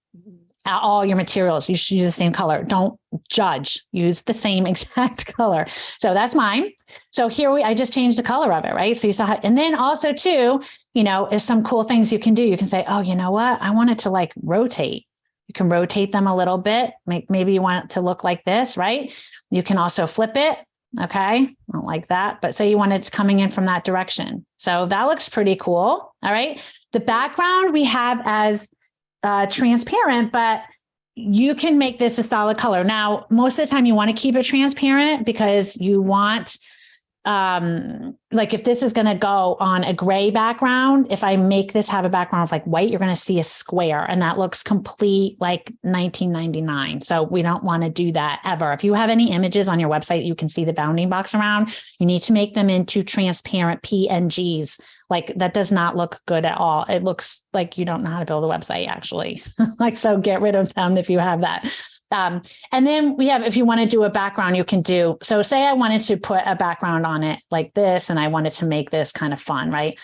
all your materials. You should use the same color. Don't judge, use the same exact color. So that's mine. So here I just changed the color of it, right? So you saw how, and then also too, is some cool things you can do. You can say, oh, you know what? I want it to like rotate. You can rotate them a little bit. Maybe you want it to look like this, right? You can also flip it. Okay. I don't like that, but say you want it coming in from that direction. So that looks pretty cool. All right. The background we have as transparent, but you can make this a solid color. Now, most of the time you want to keep it transparent because you want, like if this is going to go on a gray background, if I make this have a background of like white, you're going to see a square and that looks complete like 1999. So we don't want to do that ever. If you have any images on your website, you can see the bounding box around, you need to make them into transparent PNGs. Like that does not look good at all. It looks like you don't know how to build a website actually. So get rid of them if you have that. And then we have, if you want to do a background, you can do, so say I wanted to put a background on it like this, and I wanted to make this kind of fun, right?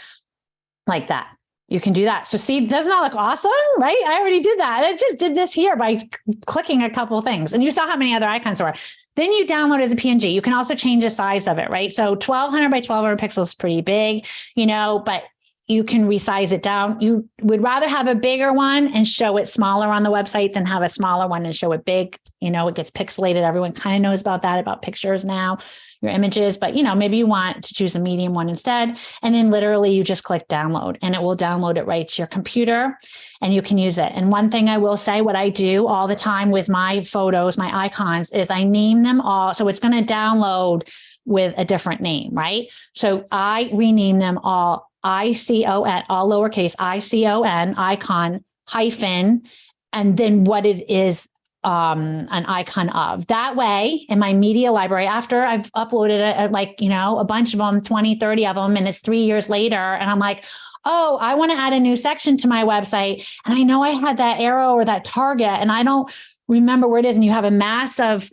Like that. You can do that. So see, doesn't that look awesome, right? I already did that. I just did this here by clicking a couple of things, and you saw how many other icons there were. Then you download it as a PNG. You can also change the size of it, right? So 1200 by 1200 pixels is pretty big, but you can resize it down. You would rather have a bigger one and show it smaller on the website than have a smaller one and show it big. It gets pixelated. Everyone kind of knows about that, about pictures now, your images, but maybe you want to choose a medium one instead. And then literally you just click download and it will download it right to your computer and you can use it. And one thing I will say, what I do all the time with my photos, my icons, is I name them all. So it's going to download with a different name, right? So I rename them all ICON, all lowercase ICON, icon, hyphen, and then what it is an icon of. That way, in my media library, after I've uploaded a bunch of them, 20, 30 of them, and it's 3 years later, and I'm like, oh, I want to add a new section to my website. And I know I had that arrow or that target, and I don't remember where it is, and you have a mass of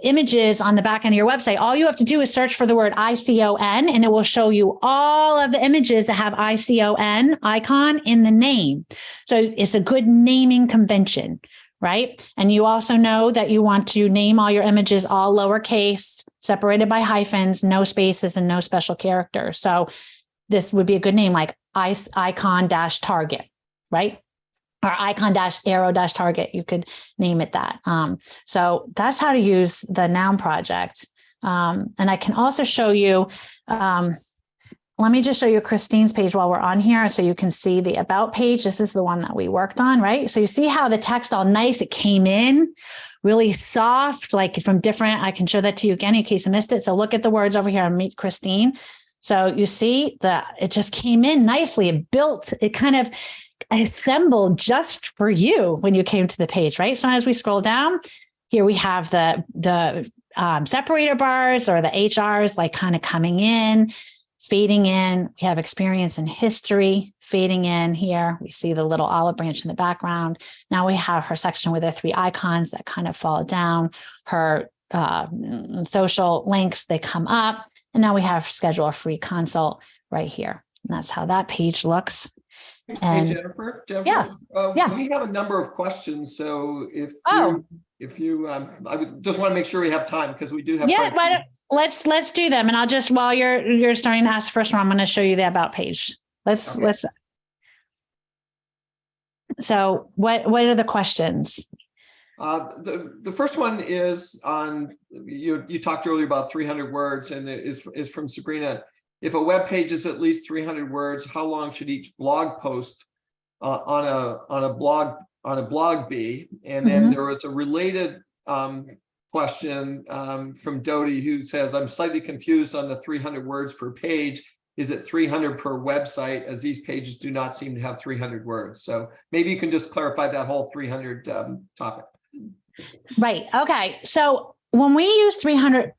images on the back end of your website. All you have to do is search for the word ICON, and it will show you all of the images that have ICON icon in the name. So it's a good naming convention, right? And you also know that you want to name all your images all lowercase, separated by hyphens, no spaces, and no special characters. So this would be a good name, like icon-target, right? Or icon-arrow-target, you could name it that. So that's how to use the Noun project. And I can also show you, let me just show you Christine's page while we're on here so you can see the About page. This is the one that we worked on, right? So you see how the text all nice, it came in really soft, like from different, I can show that to you again in case you missed it. So look at the words over here on Meet Christine. So you see that it just came in nicely. It built, it kind of assembled just for you when you came to the page, right? So as we scroll down, here we have the separator bars or the HRs like kind of coming in, fading in. We have experience and history fading in here. We see the little olive branch in the background. Now we have her section with her 3 icons that kind of fall down. Her social links, they come up. And now we have schedule a free consult right here. And that's how that page looks. Hey, And Jennifer, yeah, yeah. we have a number of questions. So Oh, I would just want to make sure we have time because we do have yeah. quite a Why few. don't, let's do them. And I'll just, while you're starting to ask the first one, I'm going to show you the about page. Okay. So what are the questions? The first one is on, you talked earlier about 300 words, and it is from Sabrina. If a web page is at least 300 words, how long should each blog post on a blog be? And then there was a related question from Dodie, who says, I'm slightly confused on the 300 words per page. Is it 300 per website, as these pages do not seem to have 300 words? So maybe you can just clarify that whole 300 topic. Right. Okay. So when we use 300,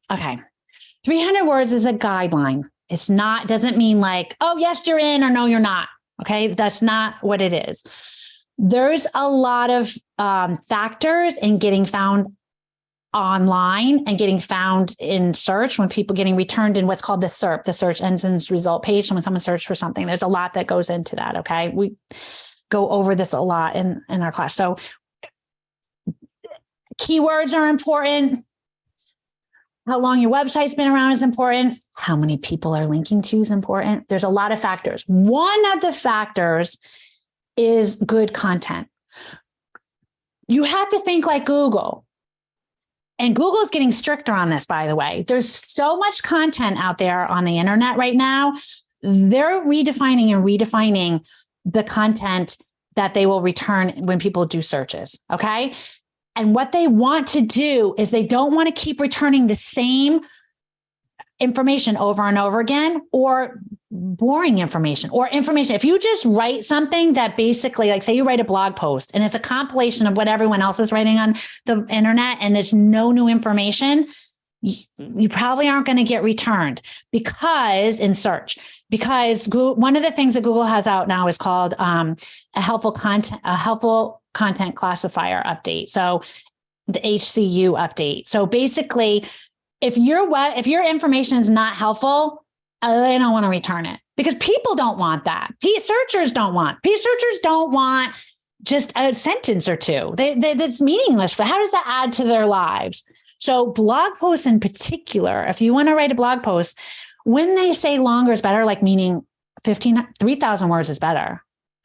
300 words is a guideline. It's not, doesn't mean like, oh, yes, you're in, or no, you're not. Okay. That's not what it is. There's a lot of factors in getting found online and getting found in search, when people getting returned in what's called the SERP, the search engine's result page. So when someone searched for something, there's a lot that goes into that. Okay. We go over this a lot in our class. So keywords are important. How long your website's been around is important. How many people are linking to is important. There's a lot of factors. One of the factors is good content. You have to think like Google. And Google is getting stricter on this, by the way. There's so much content out there on the internet right now. They're redefining the content that they will return when people do searches. Okay. And what they want to do is they don't want to keep returning the same information over and over again, or boring information, or information. If you just write something that basically, like say you write a blog post and it's a compilation of what everyone else is writing on the internet and there's no new information, you probably aren't going to get returned in search. Because Google, one of the things that Google has out now is called a helpful content classifier update. So the HCU update. So basically, if your information is not helpful, they don't want to return it, because people don't want that. Searchers don't want just a sentence or two. That's meaningless. How does that add to their lives? So blog posts in particular, if you want to write a blog post, when they say longer is better, like meaning 3,000 words is better.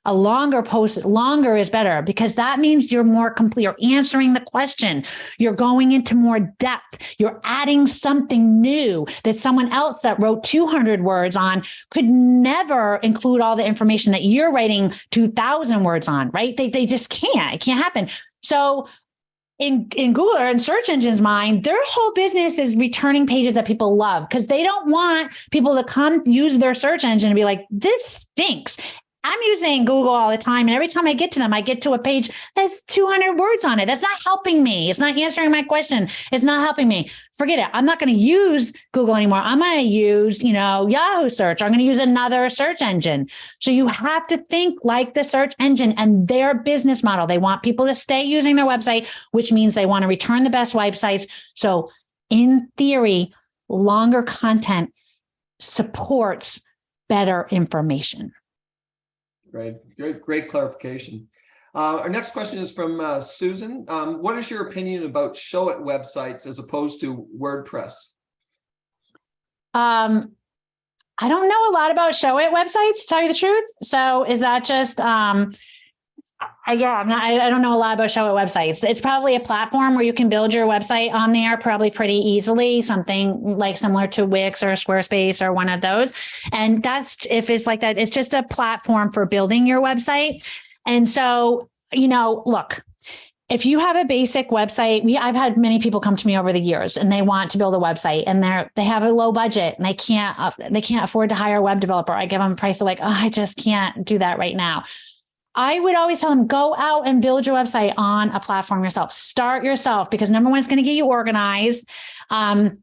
A longer post, longer is better, because that means you're more complete. You're answering the question. You're going into more depth. You're adding something new that someone else that wrote 200 words on could never include all the information that you're writing 2,000 words on, right? They just can't. It can't happen. So in Google or in search engines' mind, their whole business is returning pages that people love, because they don't want people to come use their search engine and be like, this stinks. I'm using Google all the time, and every time I get to them, I get to a page that's 200 words on it. That's not helping me. It's not answering my question. It's not helping me. Forget it. I'm not going to use Google anymore. I'm going to use, Yahoo search. I'm going to use another search engine. So you have to think like the search engine and their business model. They want people to stay using their website, which means they want to return the best websites. So in theory, longer content supports better information. Great clarification. Our next question is from Susan. What is your opinion about show it websites as opposed to WordPress? I don't know a lot about show it websites, to tell you the truth. So is that just, I don't know a lot about show it websites. It's probably a platform where you can build your website on there probably pretty easily, something like similar to Wix or Squarespace or one of those. And that's, if it's like that, it's just a platform for building your website. And so, look, if you have a basic website, I've had many people come to me over the years and they want to build a website and they have a low budget and they can't afford to hire a web developer. I give them a price of like, I just can't do that right now. I would always tell them, go out and build your website on a platform yourself. Start yourself, because number one, it's going to get you organized. And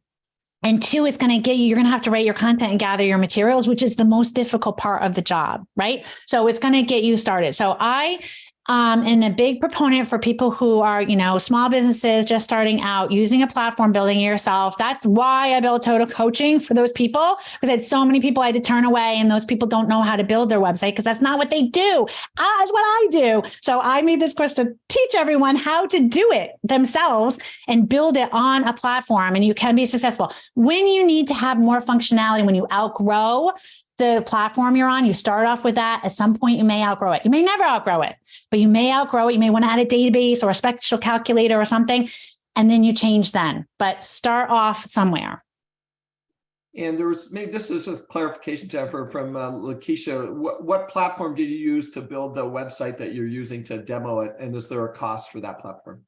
two, it's going to you're going to have to write your content and gather your materials, which is the most difficult part of the job, right? So it's going to get you started. So I And a big proponent for people who are, small businesses just starting out, using a platform, building it yourself. That's why I built Total Coaching for those people, because I had so many people I had to turn away, and those people don't know how to build their website because that's not what they do. That's what I do. So I made this course to teach everyone how to do it themselves and build it on a platform, and you can be successful. When you need to have more functionality, when you outgrow the platform you're on, you start off with that. At some point, you may outgrow it. You may never outgrow it, but you may outgrow it. You may want to add a database or a special calculator or something, and then you change then. But start off somewhere. And this is a clarification, Jennifer, from Lakeisha. What platform did you use to build the website that you're using to demo it? And is there a cost for that platform?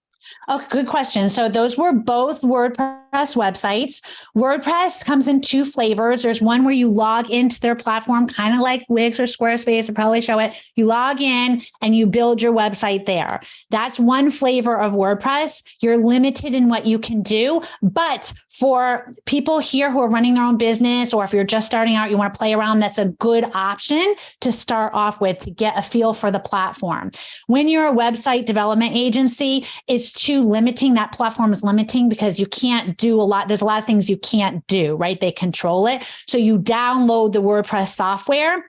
Oh, good question. So those were both WordPress websites. WordPress comes in two flavors. There's one where you log into their platform, kind of like Wix or Squarespace, will probably show it. You log in and you build your website there. That's one flavor of WordPress. You're limited in what you can do. But for people here who are running their own business, or if you're just starting out, you want to play around, that's a good option to start off with to get a feel for the platform. When you're a website development agency, it's too limiting. That platform is limiting because you can't do a lot. There's a lot of things you can't do, right? They control it. So you download the WordPress software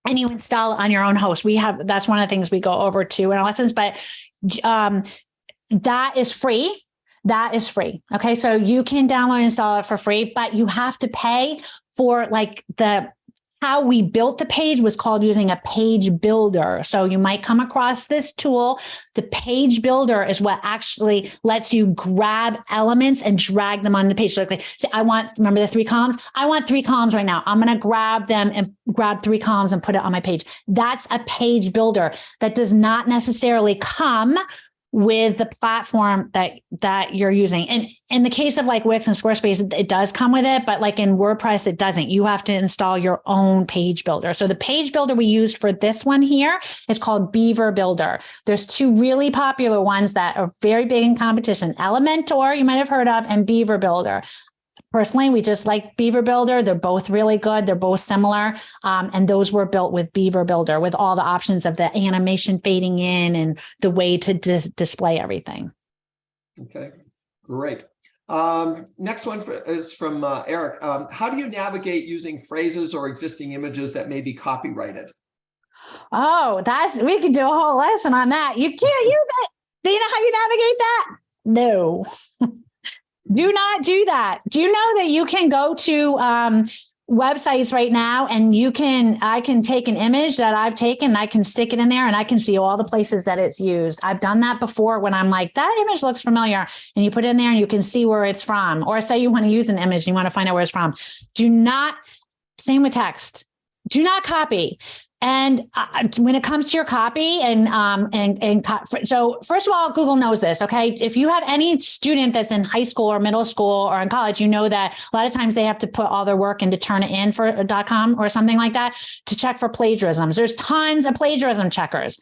and you install it on your own host. That's one of the things we go over to in our lessons, but that is free. That is free. Okay. So you can download and install it for free, but you have to pay for how we built the page was called using a page builder. So you might come across this tool. The page builder is what actually lets you grab elements and drag them on the page. So say, remember the 3 columns? I want 3 columns right now. I'm going to grab them and grab 3 columns and put it on my page. That's a page builder. That does not necessarily come with the platform that you're using. And in the case of like Wix and Squarespace, it does come with it, but like in WordPress, it doesn't. You have to install your own page builder. So the page builder we used for this one here is called Beaver Builder. There's 2 really popular ones that are very big in competition: Elementor, you might have heard of, and Beaver Builder. Personally, we just like Beaver Builder. They're both really good. They're both similar. And those were built with Beaver Builder with all the options of the animation fading in and the way to display everything. Okay, great. Next one is from Eric. How do you navigate using phrases or existing images that may be copyrighted? Oh, we could do a whole lesson on that. You can't use it. Do you know how you navigate that? No. Do not do that. Do you know that you can go to websites right now and I can take an image that I've taken and I can stick it in there and I can see all the places that it's used. I've done that before when I'm like, that image looks familiar, and you put it in there and you can see where it's from. Or say you want to use an image and you want to find out where it's from. Same with text. Do not copy. And when it comes to your copy so first of all, Google knows this. Okay. If you have any student that's in high school or middle school or in college, you know that a lot of times they have to put all their work in to turn it in for .com or something like that to check for plagiarisms. There's tons of plagiarism checkers.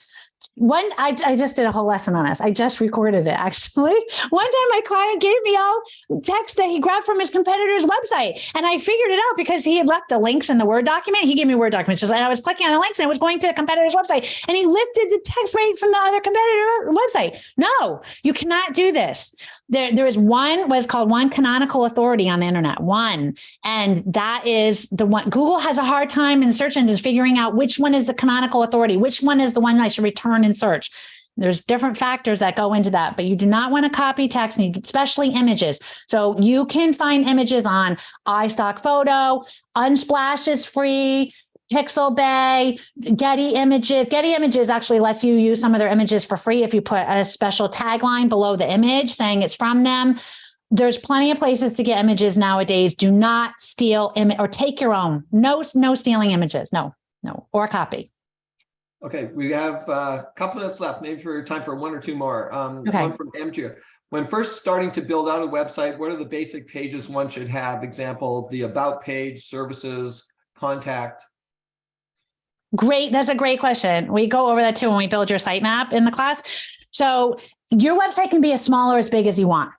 I just did a whole lesson on this. I just recorded it, actually. One time my client gave me all text that he grabbed from his competitor's website. And I figured it out because he had left the links in the Word document. He gave me Word documents. And I was clicking on the links and it was going to the competitor's website. And he lifted the text right from the other competitor website. No, you cannot do this. There is what's called one canonical authority on the internet. One. And that is the one. Google has a hard time in search engines figuring out which one is the canonical authority, which one is the one I should return in search. There's different factors that go into that, but you do not want to copy text, especially images. So you can find images on iStock Photo, Unsplash is free, Pixabay, Getty Images. Getty Images actually lets you use some of their images for free if you put a special tagline below the image saying it's from them. There's plenty of places to get images nowadays. Do not steal or take your own. No stealing images. No, or copy. Okay, we have a couple minutes left, maybe for time for 1 or 2 more. Okay. One from M2. When first starting to build out a website, what are the basic pages one should have? Example, the about page, services, contact. Great. That's a great question. We go over that too when we build your sitemap in the class. So your website can be as small or as big as you want.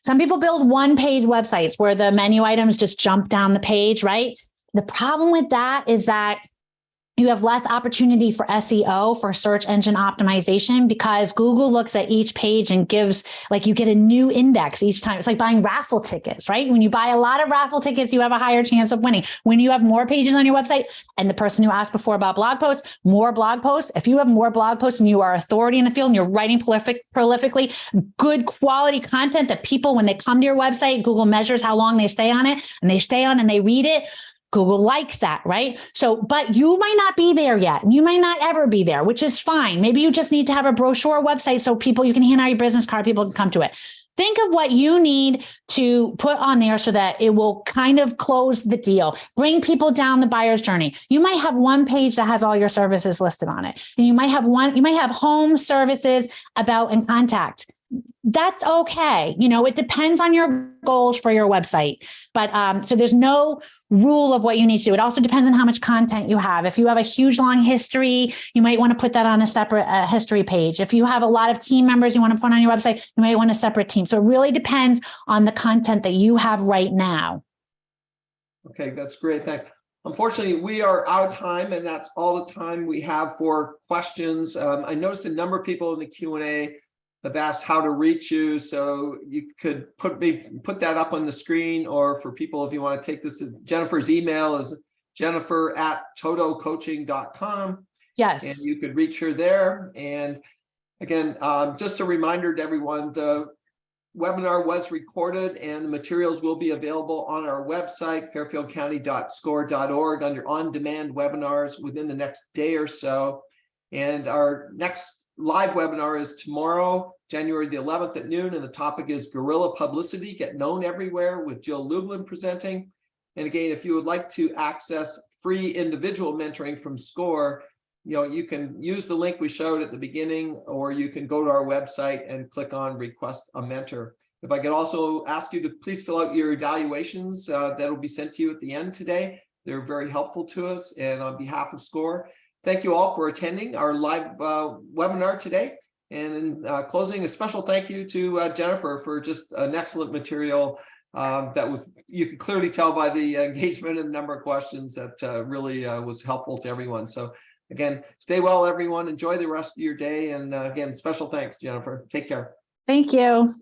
Some people build 1-page websites where the menu items just jump down the page, right? The problem with that is that You have less opportunity for SEO, for search engine optimization, because Google looks at each page and gives, like, you get a new index each time. It's like buying raffle tickets, right? When you buy a lot of raffle tickets, you have a higher chance of winning. When you have more pages on your website, and the person who asked before about blog posts, more blog posts. If you have more blog posts and you are authority in the field and you're writing prolifically, good quality content that people, when they come to your website, Google measures how long they stay on it, and they stay on and they read it. Google likes that, right? So, but you might not be there yet. And you might not ever be there, which is fine. Maybe you just need to have a brochure website so people, you can hand out your business card, people can come to it. Think of what you need to put on there so that it will kind of close the deal, bring people down the buyer's journey. You might have one page that has all your services listed on it. And you might have home services, about, and contact. That's okay. It depends on your goals for your website. But so there's no rule of what you need to do. It also depends on how much content you have. If you have a huge, long history, you might want to put that on a separate history page. If you have a lot of team members you want to put on your website, you might want a separate team. So it really depends on the content that you have right now. Okay, that's great. Thanks. Unfortunately, we are out of time, and that's all the time we have for questions. I noticed a number of people in the Q&A have asked how to reach you, so you could put that up on the screen, or for people, if you want to take this, Jennifer's email is jennifer@totocoaching.com. Yes. And you could reach her there. And again, just a reminder to everyone, the webinar was recorded and the materials will be available on our website, fairfieldcounty.score.org, under on-demand webinars within the next day or so. And our next live webinar is tomorrow, January the 11th at noon, and the topic is Guerrilla Publicity, Get Known Everywhere, with Jill Lublin presenting. And again, if you would like to access free individual mentoring from SCORE, you can use the link we showed at the beginning, or you can go to our website and click on Request a Mentor. If I could also ask you to please fill out your evaluations that will be sent to you at the end today. They're very helpful to us, and on behalf of SCORE, thank you all for attending our live webinar today. And in closing, a special thank you to Jennifer for just an excellent material you could clearly tell by the engagement and the number of questions that really was helpful to everyone. So again, stay well, everyone. Enjoy the rest of your day. And again, special thanks, Jennifer. Take care. Thank you.